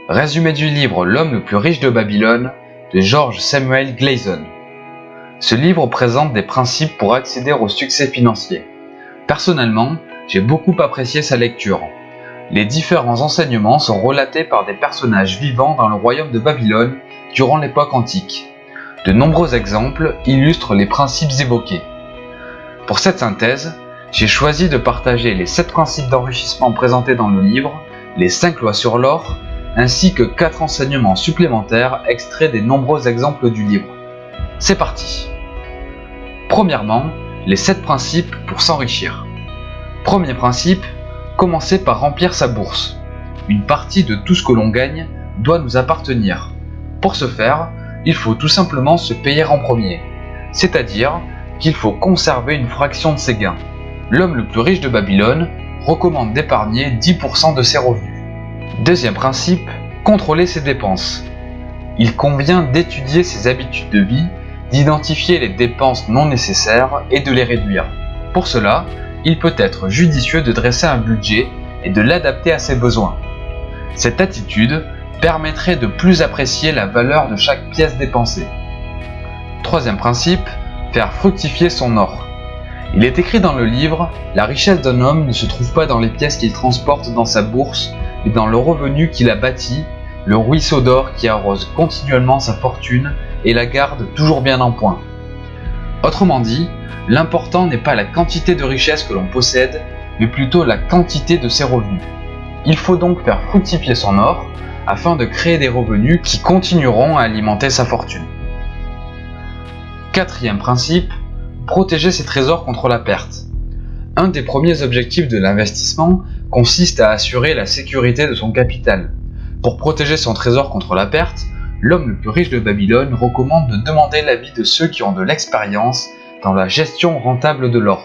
Résumé du livre L'homme le plus riche de Babylone de George Samuel Gleason. Ce livre présente des principes pour accéder au succès financier. Personnellement, j'ai beaucoup apprécié sa lecture. Les différents enseignements sont relatés par des personnages vivants dans le royaume de Babylone durant l'époque antique. De nombreux exemples illustrent les principes évoqués. Pour cette synthèse, j'ai choisi de partager les 7 principes d'enrichissement présentés dans le livre, les 5 lois sur l'or, ainsi que 4 enseignements supplémentaires extraits des nombreux exemples du livre. C'est parti! Premièrement, les 7 principes pour s'enrichir. Premier principe, commencer par remplir sa bourse. Une partie de tout ce que l'on gagne doit nous appartenir. Pour ce faire, il faut tout simplement se payer en premier, c'est-à-dire qu'il faut conserver une fraction de ses gains. L'homme le plus riche de Babylone recommande d'épargner 10% de ses revenus. Deuxième principe, contrôler ses dépenses. Il convient d'étudier ses habitudes de vie, d'identifier les dépenses non nécessaires et de les réduire. Pour cela, il peut être judicieux de dresser un budget et de l'adapter à ses besoins. Cette attitude permettrait de plus apprécier la valeur de chaque pièce dépensée. Troisième principe, faire fructifier son or. Il est écrit dans le livre « La richesse d'un homme ne se trouve pas dans les pièces qu'il transporte dans sa bourse, mais dans le revenu qu'il a bâti, le ruisseau d'or qui arrose continuellement sa fortune et la garde toujours bien en point. » Autrement dit, l'important n'est pas la quantité de richesse que l'on possède, mais plutôt la quantité de ses revenus. Il faut donc faire fructifier son or afin de créer des revenus qui continueront à alimenter sa fortune. Quatrième principe, protéger ses trésors contre la perte. Un des premiers objectifs de l'investissement consiste à assurer la sécurité de son capital. Pour protéger son trésor contre la perte, l'homme le plus riche de Babylone recommande de demander l'avis de ceux qui ont de l'expérience dans la gestion rentable de l'or.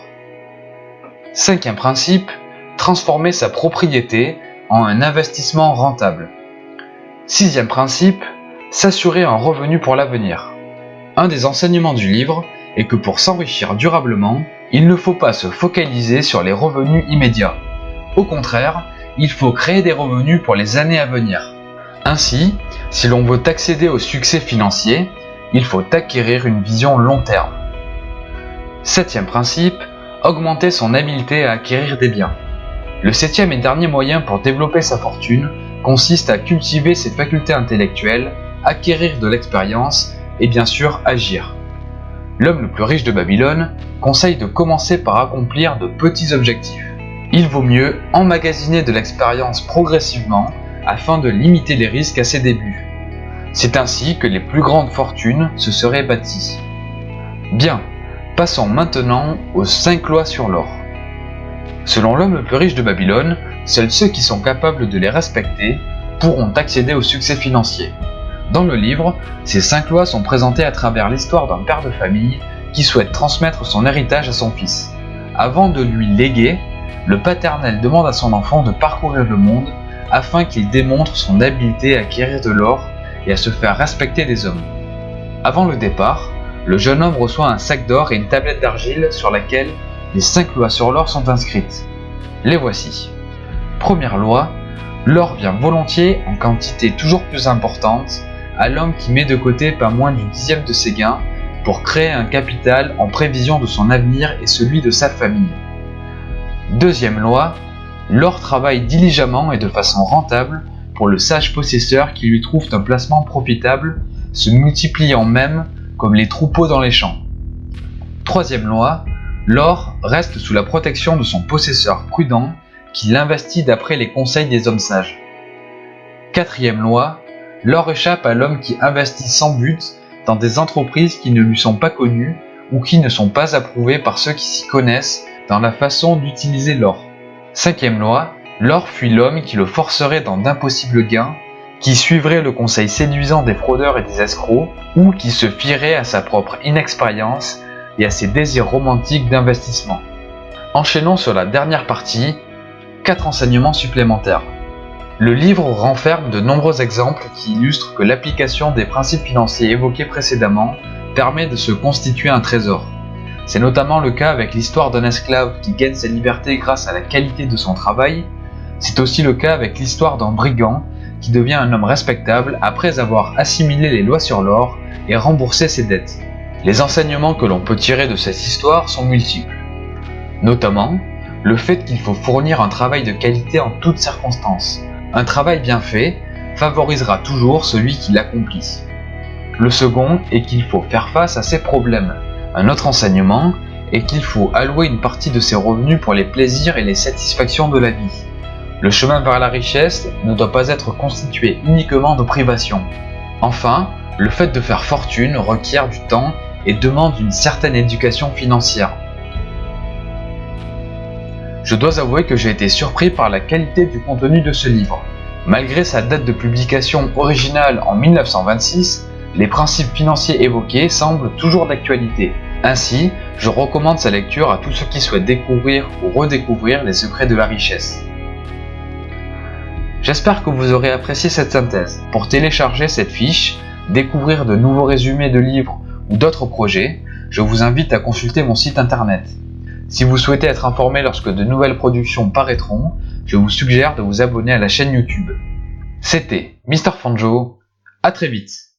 Cinquième principe, transformer sa propriété en un investissement rentable. Sixième principe, s'assurer un revenu pour l'avenir. Un des enseignements du livre est que pour s'enrichir durablement, il ne faut pas se focaliser sur les revenus immédiats. Au contraire, il faut créer des revenus pour les années à venir. Ainsi, si l'on veut accéder au succès financier, il faut acquérir une vision long terme. Septième principe, augmenter son habileté à acquérir des biens. Le septième et dernier moyen pour développer sa fortune consiste à cultiver ses facultés intellectuelles, acquérir de l'expérience et bien sûr agir. L'homme le plus riche de Babylone conseille de commencer par accomplir de petits objectifs. Il vaut mieux emmagasiner de l'expérience progressivement afin de limiter les risques à ses débuts. C'est ainsi que les plus grandes fortunes se seraient bâties. Bien, passons maintenant aux 5 lois sur l'or. Selon l'homme le plus riche de Babylone, seuls ceux qui sont capables de les respecter pourront accéder au succès financier. Dans le livre, ces 5 lois sont présentées à travers l'histoire d'un père de famille qui souhaite transmettre son héritage à son fils. Avant de lui léguer, le paternel demande à son enfant de parcourir le monde afin qu'il démontre son habileté à acquérir de l'or et à se faire respecter des hommes. Avant le départ, le jeune homme reçoit un sac d'or et une tablette d'argile sur laquelle les 5 lois sur l'or sont inscrites. Les voici. Première loi, l'or vient volontiers en quantité toujours plus importante à l'homme qui met de côté pas moins du 10e de ses gains pour créer un capital en prévision de son avenir et celui de sa famille. Deuxième loi, l'or travaille diligemment et de façon rentable pour le sage possesseur qui lui trouve un placement profitable, se multipliant même comme les troupeaux dans les champs. Troisième loi, l'or reste sous la protection de son possesseur prudent qui l'investit d'après les conseils des hommes sages. Quatrième loi, l'or échappe à l'homme qui investit sans but dans des entreprises qui ne lui sont pas connues ou qui ne sont pas approuvées par ceux qui s'y connaissent dans la façon d'utiliser l'or. Cinquième loi, l'or fuit l'homme qui le forcerait dans d'impossibles gains, qui suivrait le conseil séduisant des fraudeurs et des escrocs, ou qui se fierait à sa propre inexpérience et à ses désirs romantiques d'investissement. Enchaînons sur la dernière partie, 4 enseignements supplémentaires. Le livre renferme de nombreux exemples qui illustrent que l'application des principes financiers évoqués précédemment permet de se constituer un trésor. C'est notamment le cas avec l'histoire d'un esclave qui gagne sa liberté grâce à la qualité de son travail. C'est aussi le cas avec l'histoire d'un brigand qui devient un homme respectable après avoir assimilé les lois sur l'or et remboursé ses dettes. Les enseignements que l'on peut tirer de cette histoire sont multiples. Notamment, le fait qu'il faut fournir un travail de qualité en toutes circonstances. Un travail bien fait favorisera toujours celui qui l'accomplit. Le second est qu'il faut faire face à ses problèmes. Un autre enseignement est qu'il faut allouer une partie de ses revenus pour les plaisirs et les satisfactions de la vie. Le chemin vers la richesse ne doit pas être constitué uniquement de privations. Enfin, le fait de faire fortune requiert du temps et demande une certaine éducation financière. Je dois avouer que j'ai été surpris par la qualité du contenu de ce livre. Malgré sa date de publication originale en 1926, les principes financiers évoqués semblent toujours d'actualité. Ainsi, je recommande sa lecture à tous ceux qui souhaitent découvrir ou redécouvrir les secrets de la richesse. J'espère que vous aurez apprécié cette synthèse. Pour télécharger cette fiche, découvrir de nouveaux résumés de livres ou d'autres projets, je vous invite à consulter mon site internet. Si vous souhaitez être informé lorsque de nouvelles productions paraîtront, je vous suggère de vous abonner à la chaîne YouTube. C'était Mr. Fanjo, à très vite.